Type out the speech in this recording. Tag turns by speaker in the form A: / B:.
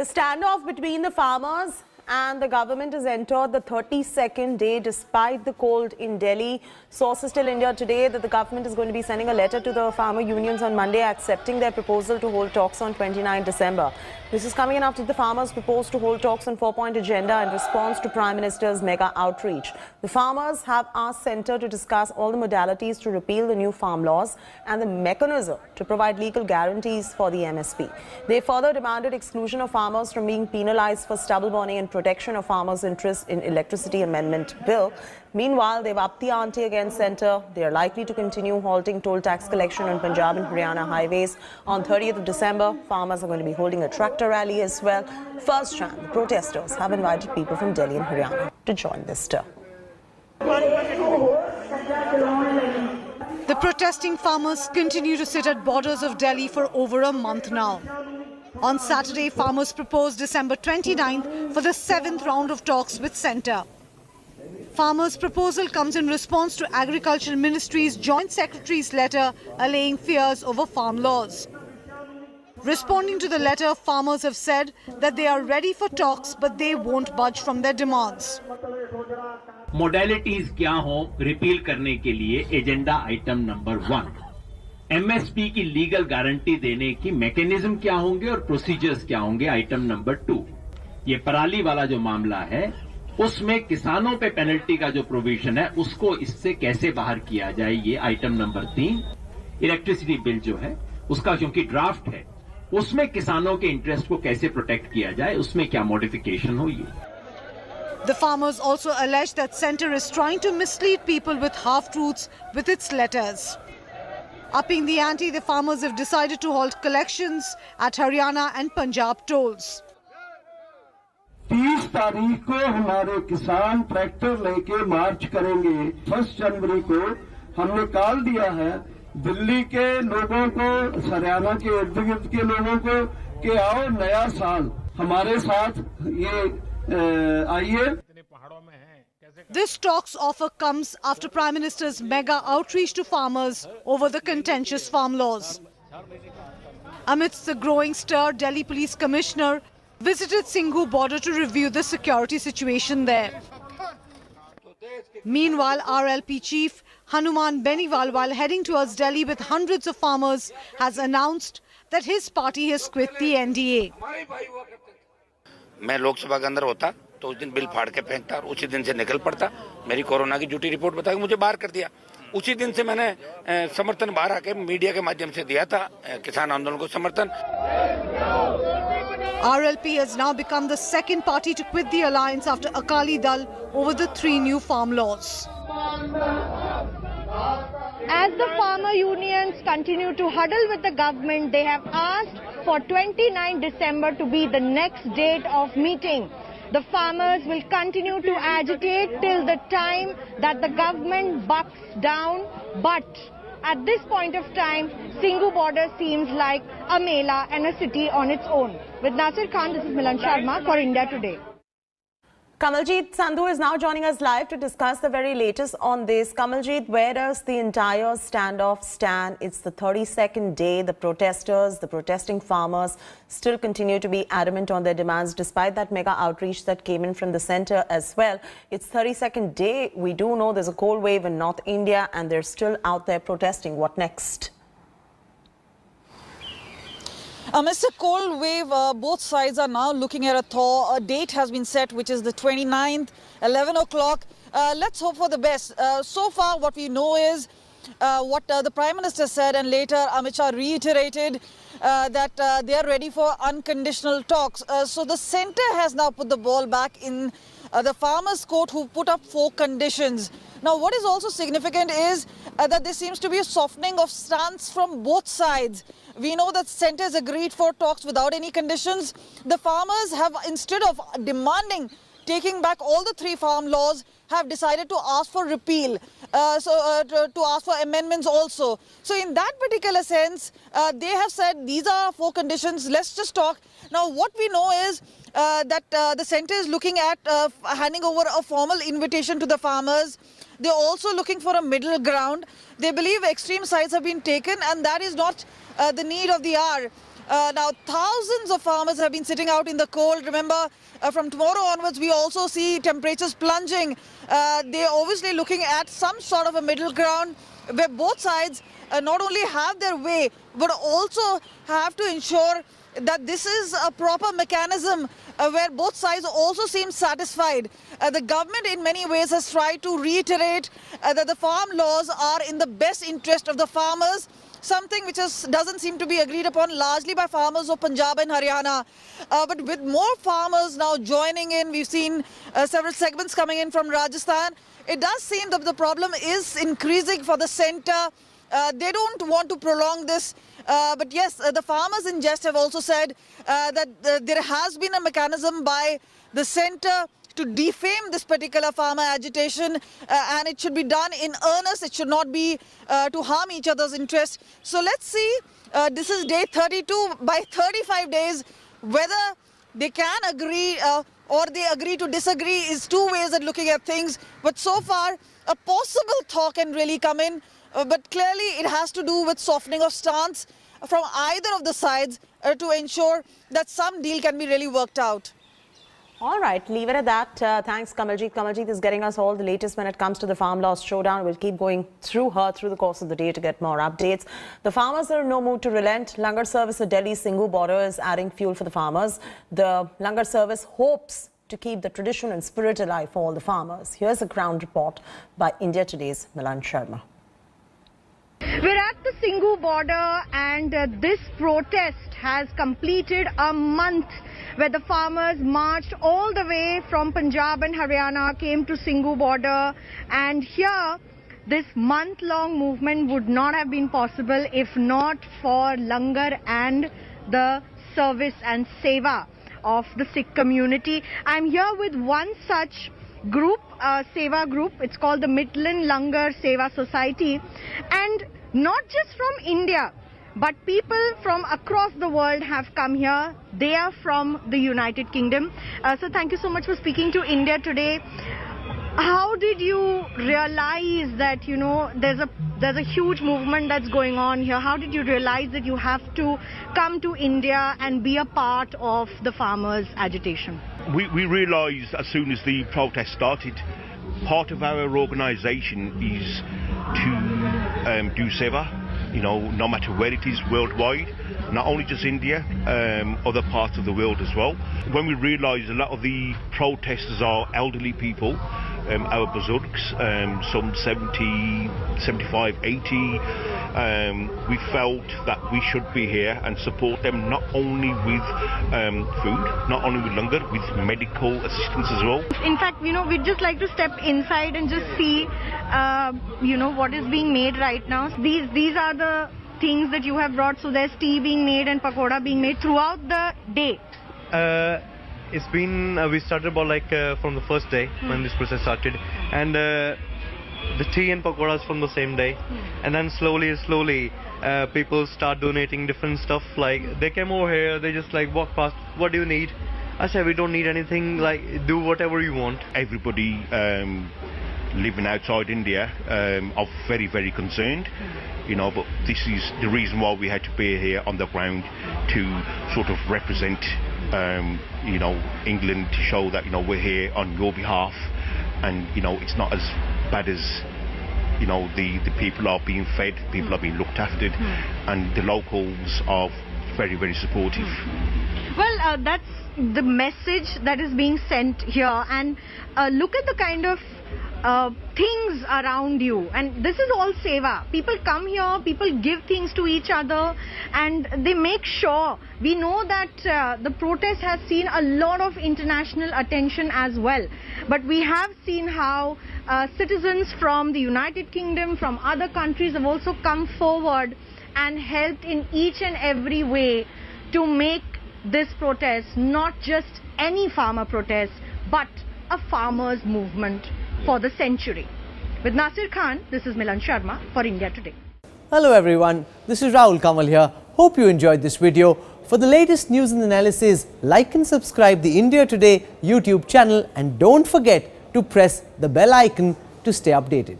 A: The standoff between the farmers and the government has entered the 32nd day despite the cold in Delhi. Sources tell India Today that the government is going to be sending a letter to the farmer unions on Monday accepting their proposal to hold talks on 29 December. This is coming in after the farmers proposed to hold talks on 4-point agenda in response to Prime Minister's mega outreach. The farmers have asked Centre to discuss all the modalities to repeal the new farm laws and the mechanism to provide legal guarantees for the MSP. They further demanded exclusion of farmers from being penalised for stubble burning and protection of farmers' interests in electricity amendment bill. Meanwhile, they've upped the ante against Centre. They are likely to continue halting toll tax collection on Punjab and Haryana highways. On 30th of December, farmers are going to be holding a tractor rally as well. First time, the protesters have invited people from Delhi and Haryana to join this stir.
B: The protesting farmers continue to sit at borders of Delhi for over a month now. On Saturday, farmers proposed December 29th for the 7th round of talks with Centre. Farmers' proposal comes in response to Agriculture Ministry's Joint Secretary's letter allaying fears over farm laws. Responding to the letter, farmers have said that they are ready for talks, but they won't budge from their demands.
C: Modalities क्या हो repeal करने के लिए agenda item number 1, MSP की legal guarantee देने की mechanism क्या होंगे और प्रोसीजर्स क्या होंगे आइटम नंबर 2। ये पराली वाला जो मामला है उसमें किसानों पे पेनल्टी का जो प्रोविजन है उसको इससे कैसे बाहर किया जाए, ये आइटम नंबर 3। इलेक्ट्रिसिटी बिल जो है उसका क्योंकि ड्राफ्ट है उसमें किसानों के इंटरेस्ट को कैसे प्रोटेक्ट किया जाए, उसमें क्या मॉडिफिकेशन हो ये।
B: The farmers also allege that Centre is trying to mislead people with half-truths with its letters. Upping the ante, the farmers have decided to halt collections at Haryana and Punjab tolls.
D: 30 तारीख को हमारे किसान tractor लेके मार्च करेंगे। 1 जनवरी को हमने call दिया है दिल्ली के लोगों को, हरियाणा के इर्द गिर्द के लोगों को कि आओ नया साल हमारे साथ ये आइए।
B: This talks offer comes after Prime Minister's mega outreach to farmers over the contentious farm laws. Amidst the growing stir, Delhi Police Commissioner visited Singhu border to review the security situation there. Meanwhile, RLP chief Hanuman Beniwal, while heading towards Delhi with hundreds of farmers, has announced that his party has quit the NDA.
E: मैं लोकसभा के अंदर होता तो उस दिन bill फाड़ के फेंकता और उसी दिन से निकल पड़ता। मेरी कोरोना की झूठी रिपोर्ट बता के मुझे बाहर कर दिया। उसी दिन से मैंने समर्थन बाहर आके मीडिया के माध्यम से दिया था किसान आंदोलन को समर्थन।
B: RLP has now become the second party to quit the alliance after Akali Dal over the 3 new farm laws.
F: As the farmer unions continue to huddle with the government, they have asked for 29 December to be the next date of meeting. The farmers will continue to agitate till the time that the government bucks down. But at this point of time, Singhu border seems like a mela and a city on its own. With Nasir Khan, this is Milan Sharma for India Today.
A: Kamaljeet Sandhu is now joining us live to discuss the very latest on this. Kamaljeet, where does the entire standoff stand? It's the 32nd day. The protesters, the protesting farmers still continue to be adamant on their demands despite that mega outreach that came in from the centre as well. It's 32nd day. We do know there's a cold wave in North India and they're still out there protesting. What next?
G: Mr. Cold wave, both sides are now looking at a thaw. A date has been set, which is the 29th, 11 o'clock. Let's hope for the best. So far, what we know is what the Prime Minister said, and later Amit Shah reiterated that they are ready for unconditional talks. So the centre has now put the ball back in the farmers' court, who put up 4 conditions. Now, what is also significant is that there seems to be a softening of stance from both sides. We know that centre has agreed for talks without any conditions. The farmers have, instead of demanding taking back all the 3 farm laws, have decided to ask for repeal, to ask for amendments also. So in that particular sense, they have said these are 4 conditions, let's just talk. Now, what we know is that the centre is looking at handing over a formal invitation to the farmers. They're also looking for a middle ground. They believe extreme sides have been taken, and that is not the need of the hour. Now, thousands of farmers have been sitting out in the cold. Remember, from tomorrow onwards, we also see temperatures plunging. They're obviously looking at some sort of a middle ground where both sides not only have their way, but also have to ensure that this is a proper mechanism where both sides also seem satisfied. The government in many ways has tried to reiterate that the farm laws are in the best interest of the farmers, something which doesn't seem to be agreed upon largely by farmers of Punjab and Haryana. But with more farmers now joining in, we've seen several segments coming in from Rajasthan. It does seem that the problem is increasing for the centre. They don't want to prolong this. But yes, the farmers in jest have also said that there has been a mechanism by the centre to defame this particular farmer agitation, and it should be done in earnest. It should not be to harm each other's interests. So let's see, this is day 32. By 35 days, whether they can agree or they agree to disagree is two ways of looking at things. But so far, a possible thaw can really come in. But clearly, it has to do with softening of stance from either of the sides to ensure that some deal can be really worked out.
A: All right, leave it at that. Thanks, Kamaljeet. Kamaljeet is getting us all the latest when it comes to the farm laws showdown. We'll keep going through her through the course of the day to get more updates. The farmers are in no mood to relent. Langar service at Delhi's Singhu border is adding fuel for the farmers. The Langar service hopes to keep the tradition and spirit alive for all the farmers. Here's a ground report by India Today's Milan Sharma.
F: We're at the Singhu border, and this protest has completed a month where the farmers marched all the way from Punjab and Haryana, came to Singhu border, and here this month-long movement would not have been possible if not for Langar and the service and seva of the Sikh community. I'm here with one such group, seva group. It's called the Midland Langar Seva Society, and not just from India, but people from across the world have come here. They are from the United Kingdom. So thank you so much for speaking to India Today. How did you realize that, you know, there's a huge movement that's going on here? How did you realize that you have to come to India and be a part of the farmers' agitation?
H: We realised as soon as the protest started, part of our organisation is to do seva, you know, no matter where it is worldwide, not only just India, other parts of the world as well. When we realised a lot of the protesters are elderly people, our Buzurgs, some 70, 75, 80, we felt that we should be here and support them not only with food, not only with langar, with medical assistance as well.
F: In fact, you know, we'd just like to step inside and just see, you know, what is being made right now. These are the things that you have brought. So there's tea being made and pakoda being made throughout the day.
I: It's been, we started about like from the first day when this process started, and the tea and pakoras from the same day, and then slowly people start donating different stuff. Like they came over here, they just like walk past, what do you need? I said we don't need anything, like do whatever you want.
H: Everybody living outside India are very, very concerned, you know, but this is the reason why we had to be here on the ground to sort of represent you know, England, to show that, you know, we're here on your behalf, and you know, it's not as bad as, you know, the people are being fed, people are being looked after, and the locals are very, very supportive.
F: Well, that's the message that is being sent here, and look at the kind of things around you, and this is all seva. People come here, people give things to each other, and they make sure. We know that the protest has seen a lot of international attention as well, but we have seen how citizens from the United Kingdom, from other countries have also come forward and helped in each and every way to make this protest not just any farmer protest, but a farmers' movement for the century. With Nasir Khan, this is Milan Sharma for India Today.
J: Hello everyone, this is Rahul Kamal here. Hope you enjoyed this video. For the latest news and analysis, like and subscribe the India Today YouTube channel, and don't forget to press the bell icon to stay updated.